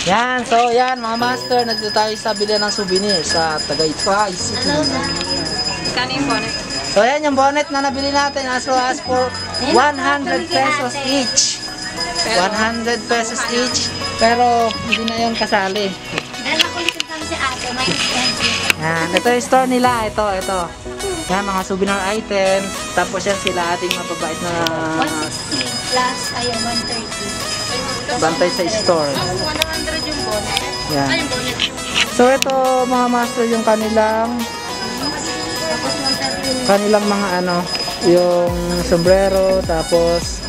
Yan, so yan mga master, nandito tayo sa bilihan ng souvenir sa Tagaytay City. Kano yung bonnet? So yan yung bonnet na nabili natin as low as for 100 pesos each. 100 pesos each, pero hindi na yung kasali. Dahil nakulitin kami si ate, may expensive. Yan, ito yung store nila, ito. Yan, mga souvenir items. Tapos yan sila ating mababait na 160 plus, ayun, 130. bantay sa store. 100 yung bonnet. Yan. Ay, yung bonnet. So ito mga master yung kanilang Tapos 130. kanilang mga ano, yung sombrero, tapos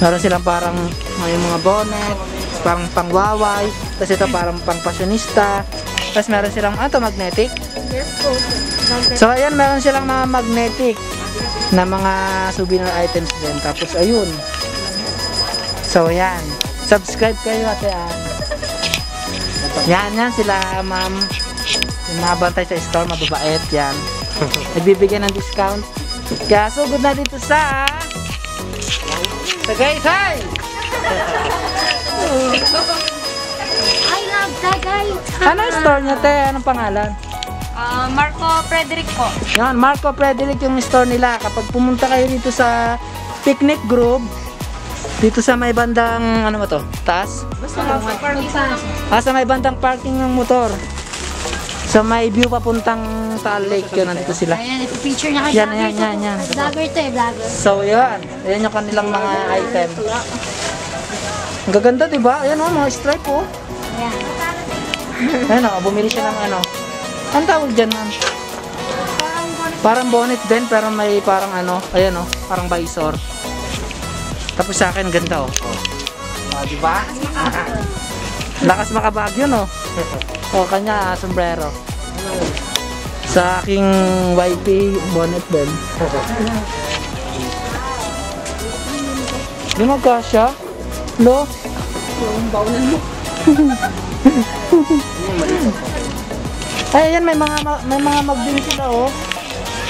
meron silang parang may mga bonnet, parang pangwaway, tapos ito parang pang fashionista, tapos meron silang magnetic. Yes po. So ayan, meron silang mga magnetic na mga souvenir items din. Tapos ayun. So ayan, subscribe kayo ate Ann. Yan sila ma'am. Yung mga bantay sa store, mababait yan. Nagbibigyan ng discount. Kaya sugod na dito sa Tagaytay! I love Tagay. Ano yung store niya te? Anong pangalan? Marco Frederick po. Yan, Marco Frederick yung store nila. Kapag pumunta kayo dito sa Picnic Grove, dito sa may bandang, ano ba to? Taas? Basta parking sa Sa may bandang parking ng motor. Sa may view papuntang Taal Lake, yun, nandito sila. Ayan, ipipicture niya kay Yan. Vlogger to eh, vlogger. So, yan. Ayan yung kanilang mga item. Ang gaganda, diba? Ayan o, mga stripe o. Ayan. Ayan o, bumili siya ng ano. Ang tawag dyan, ma'am? Parang bonnet din, pero may parang ano, ayan o, parang visor. Tapos sa akin, ganda o. Diba? Lakas makabag yun o. O, kanya, sombrero. Sa aking wifey, bonnet din. Di magkasya? Lo? Yung baunan mo. Ay, ayan, may mga magding sila, oh.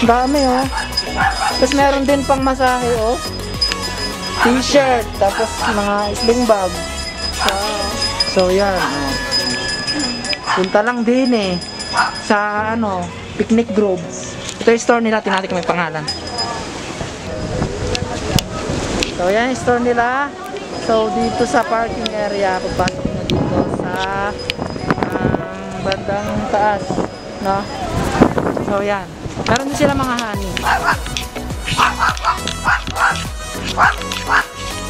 Dami, oh. Tapos meron din pang masahe, oh. T-shirt, tapos mga sling bag. So, yan, oh. Punta lang din, eh. Sa, ano, Picnic Grove. Ito yung store nila, tinatik may pangalan. So, yan yung store nila. So, dito sa parking area, pagpasok nyo dito sa bandang taas, no? So, yan. Meron din sila mga honey.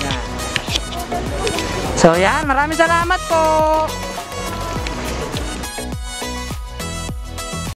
Yan. So, yan. Maraming salamat po!